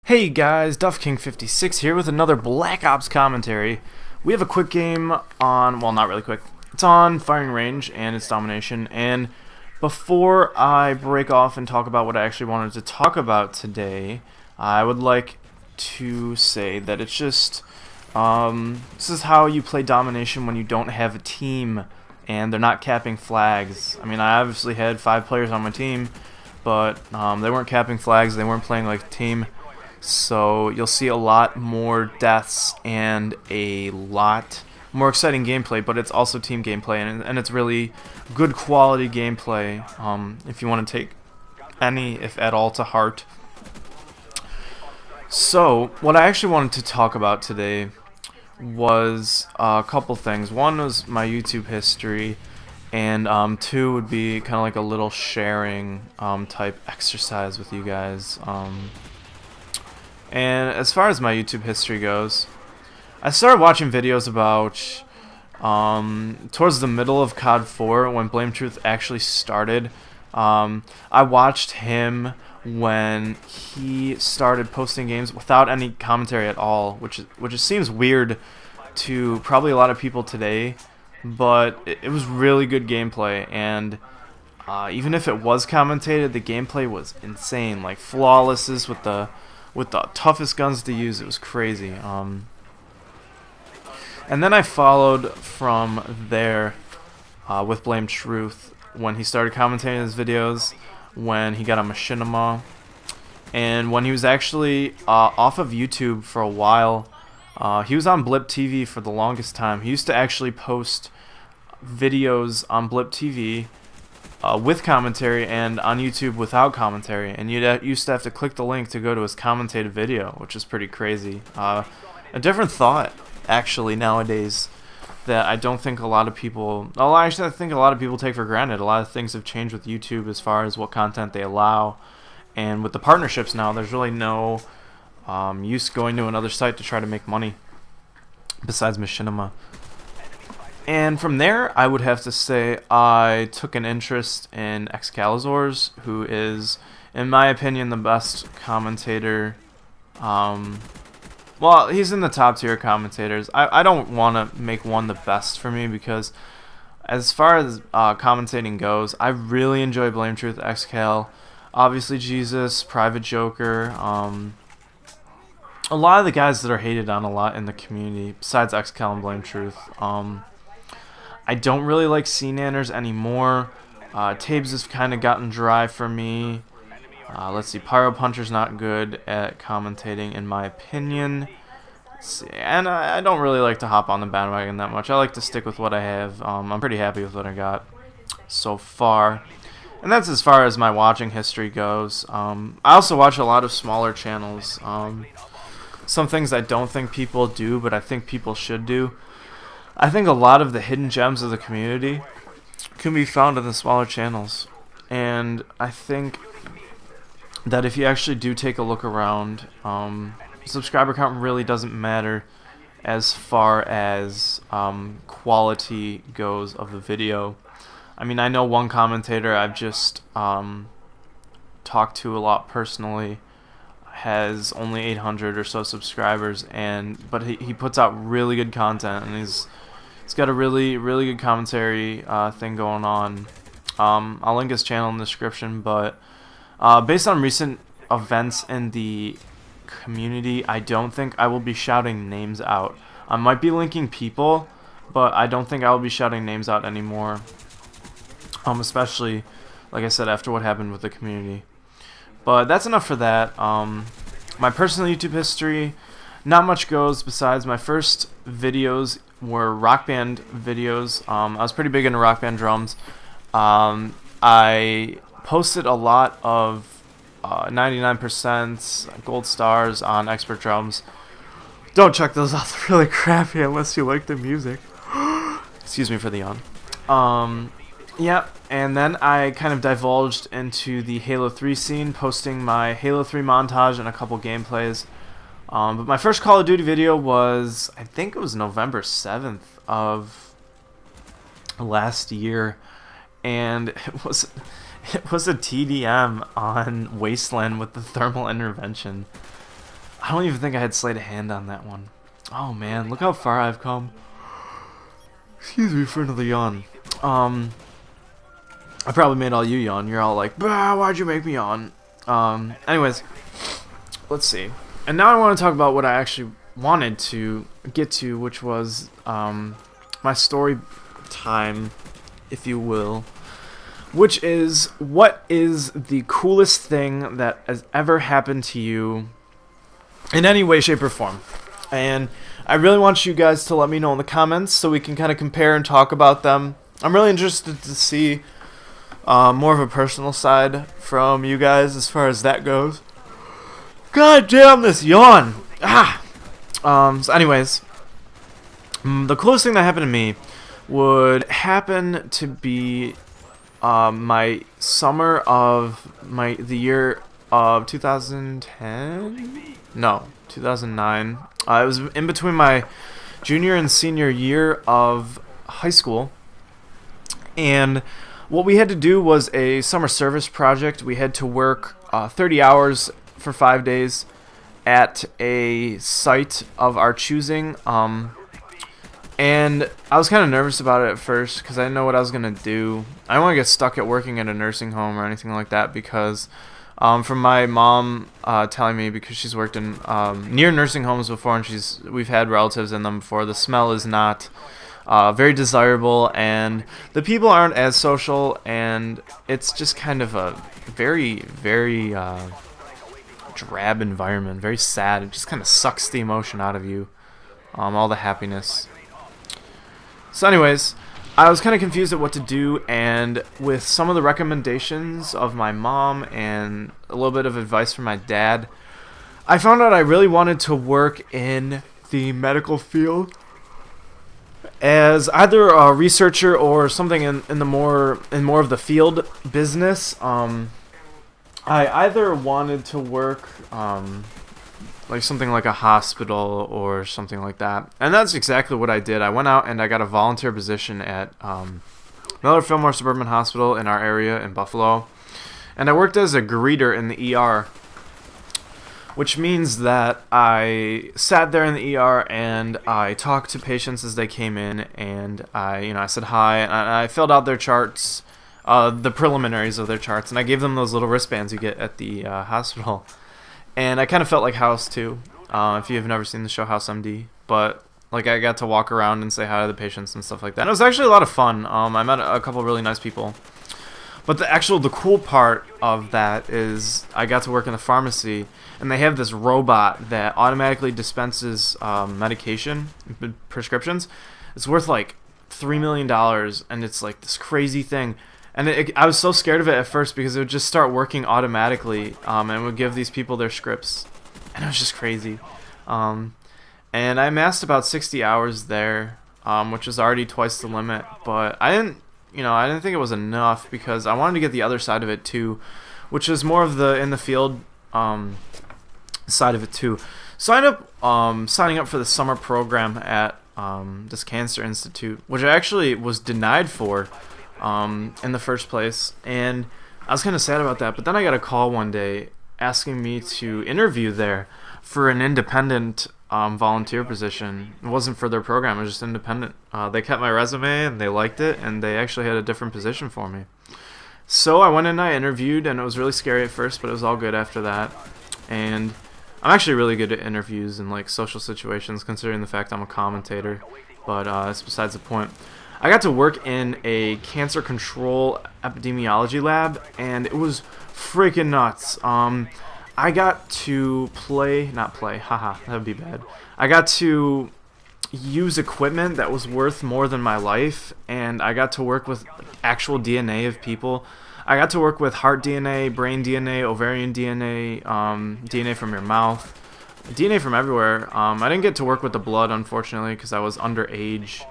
Hey guys, DuffKing56 here with another Black Ops commentary. We have a quick game on, well, not really quick. It's on firing range and it's domination. And before I break off and talk about what I actually wanted to talk about today, I would like to say that it's just this is how you play domination when you don't have a team and they're not capping flags. I mean, I obviously had 5 players on my team, but they weren't capping flags. They weren't playing like a team. So you'll see a lot more deaths and a lot more exciting gameplay, but it's also team gameplay, and it's really good quality gameplay if you want to take any, if at all, to heart. So what I actually wanted to talk about today was a couple things. One was my YouTube history, and 2 would be kind of like a little sharing type exercise with you guys. And as far as my YouTube history goes, I started watching videos about towards the middle of COD 4 when Blame Truth actually started. I watched him when he started posting games without any commentary at all, which seems weird to probably a lot of people today, but it was really good gameplay. And even if it was commentated, the gameplay was insane, like flawlesses with the toughest guns to use. It was crazy. And then I followed from there with Blame Truth when he started commentating his videos, when he got on Machinima, and when he was actually off of YouTube for a while. He was on Blip TV for the longest time. He used to actually post videos on Blip TV with commentary and on YouTube without commentary, and you used to have to click the link to go to his commentated video, which is pretty crazy. A different thought, actually, nowadays, that I don't think a lot of people, well, actually I think a lot of people take for granted. A lot of things have changed with YouTube as far as what content they allow, and with the partnerships now, there's really no use going to another site to try to make money besides Machinima. And from there, I would have to say I took an interest in Excalizors, who is, in my opinion, the best commentator. Well, he's in the top tier commentators. I don't want to make one the best for me, because as far as commentating goes, I really enjoy Blame Truth, Excal, obviously Jesus, Private Joker, a lot of the guys that are hated on a lot in the community, besides Excal and Blame Truth. I don't really like C-Nanners anymore. Tabes has kind of gotten dry for me. Let's see, Pyro Puncher's not good at commentating, in my opinion. Let's see, and I don't really like to hop on the bandwagon that much. I like to stick with what I have. I'm pretty happy with what I got so far. And that's as far as my watching history goes. I also watch a lot of smaller channels. Some things I don't think people do, but I think people should do. I think a lot of the hidden gems of the community can be found in the smaller channels, and I think that if you actually do take a look around, subscriber count really doesn't matter as far as quality goes of the video. I mean, I know one commentator I've just talked to a lot personally has only 800 or so subscribers, but he puts out really good content, and he's got a really good commentary thing going on. I'll link his channel in the description, but based on recent events in the community, I don't think I will be shouting names out. I might be linking people, but I don't think I will be shouting names out anymore, especially, like I said, after what happened with the community. But that's enough for that. My personal YouTube history, not much goes besides my first videos were Rock Band videos. I was pretty big into Rock Band drums. I posted a lot of 99% gold stars on expert drums. Don't check those out, they're really crappy unless you like the music. Excuse me for the yawn. Yeah, and then I kind of divulged into the Halo 3 scene, posting my Halo 3 montage and a couple gameplays. But my first Call of Duty video was, I think it was November 7th of last year, and it was a TDM on Wasteland with the thermal intervention. don't even think I had sleight of hand on that one. Oh man, look how far I've come. Excuse me for another yawn. I probably made all you yawn. You're all like, bah, why'd you make me yawn? Anyways, let's see. And now I want to talk about what I actually wanted to get to, which was my story time, if you will. Which is, what is the coolest thing that has ever happened to you in any way, shape, or form? And I really want you guys to let me know in the comments so we can kind of compare and talk about them. I'm really interested to see more of a personal side from you guys as far as that goes. God damn, this yawn! So anyways, the coolest thing that happened to me would happen to be my summer of the year of 2010? No, 2009. It was in between my junior and senior year of high school. And what we had to do was a summer service project. We had to work 30 hours for 5 days at a site of our choosing. And I was kind of nervous about it at first because I didn't know what I was going to do. I didn't want to get stuck at working at a nursing home or anything like that because from my mom telling me, because she's worked in near nursing homes before and we've had relatives in them before, the smell is not very desirable and the people aren't as social and it's just kind of a very, very drab environment, very sad. It just kind of sucks the emotion out of you, all the happiness. So anyways, I was kind of confused at what to do, and with some of the recommendations of my mom and a little bit of advice from my dad, I found out I really wanted to work in the medical field as either a researcher or something in more of the field business. I either wanted to work like something like a hospital or something like that. And that's exactly what I did. I went out and I got a volunteer position at Miller Fillmore Suburban Hospital in our area in Buffalo. And I worked as a greeter in the ER, which means that I sat there in the ER and I talked to patients as they came in, and I said hi, and I filled out their charts, the preliminaries of their charts, and I gave them those little wristbands you get at the hospital. And I kind of felt like House, too, if you've never seen the show House MD. But, like, I got to walk around and say hi to the patients and stuff like that. And it was actually a lot of fun. I met a couple of really nice people. But the cool part of that is I got to work in the pharmacy, and they have this robot that automatically dispenses medication, prescriptions. It's worth, like, $3 million, and it's, like, this crazy thing. And I was so scared of it at first because it would just start working automatically and would give these people their scripts. And it was just crazy. And I amassed about 60 hours there, which was already twice the limit. But I didn't think it was enough because I wanted to get the other side of it too, which is more of the in the field side of it too. So I ended up signing up for the summer program at this cancer institute, which I actually was denied for. In the first place, and I was kind of sad about that, but then I got a call one day asking me to interview there for an independent volunteer position. It wasn't for their program, it was just independent. They kept my resume and they liked it, and they actually had a different position for me. So I went in and I interviewed, and it was really scary at first, but it was all good after that. And I'm actually really good at interviews and like social situations, considering the fact I'm a commentator, but it's besides the point. I got to work in a cancer control epidemiology lab, and it was freaking nuts. I got to haha, that would be bad. I got to use equipment that was worth more than my life, and I got to work with actual DNA of people. I got to work with heart DNA, brain DNA, ovarian DNA, DNA from your mouth, DNA from everywhere. I didn't get to work with the blood, unfortunately, because I was underage.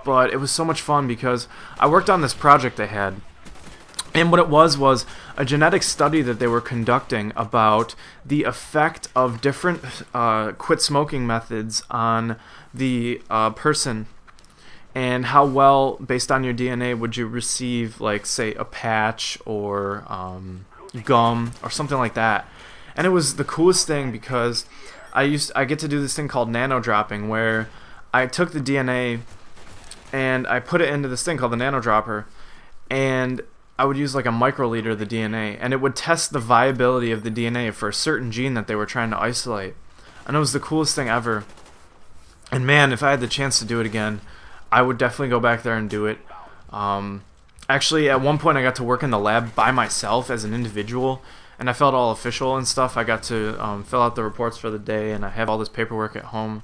But it was so much fun because I worked on this project they had. And what it was a genetic study that they were conducting about the effect of different quit smoking methods on the person, and how well, based on your DNA, would you receive, like, say, a patch or gum or something like that. And it was the coolest thing because I get to do this thing called nano dropping, where I took the DNA and I put it into this thing called the nano dropper, and I would use like a microliter of the DNA, and it would test the viability of the DNA for a certain gene that they were trying to isolate. And it was the coolest thing ever. And man, if I had the chance to do it again, I would definitely go back there and do it. Actually, at one point I got to work in the lab by myself as an individual, and I felt all official and stuff. I got to fill out the reports for the day, and I have all this paperwork at home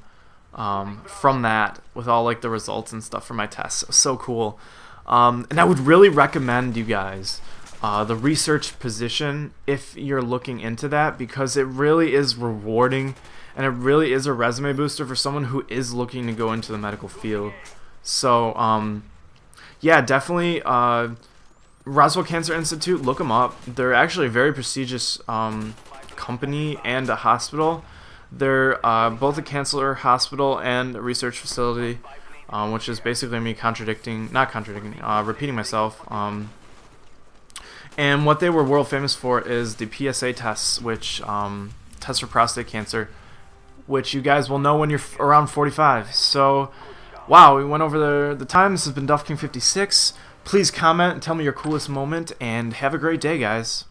from that with all like the results and stuff for my tests. It was so cool. And I would really recommend you guys the research position if you're looking into that, because it really is rewarding, and it really is a resume booster for someone who is looking to go into the medical field. So yeah, definitely Roswell Cancer Institute, look them up. They're actually a very prestigious company and a hospital. They're both a cancer hospital and a research facility, which is basically me repeating myself. And what they were world famous for is the PSA tests, which test for prostate cancer, which you guys will know when you're around 45. So, wow, we went over the time. This has been Duff King 56. Please comment and tell me your coolest moment, and have a great day, guys.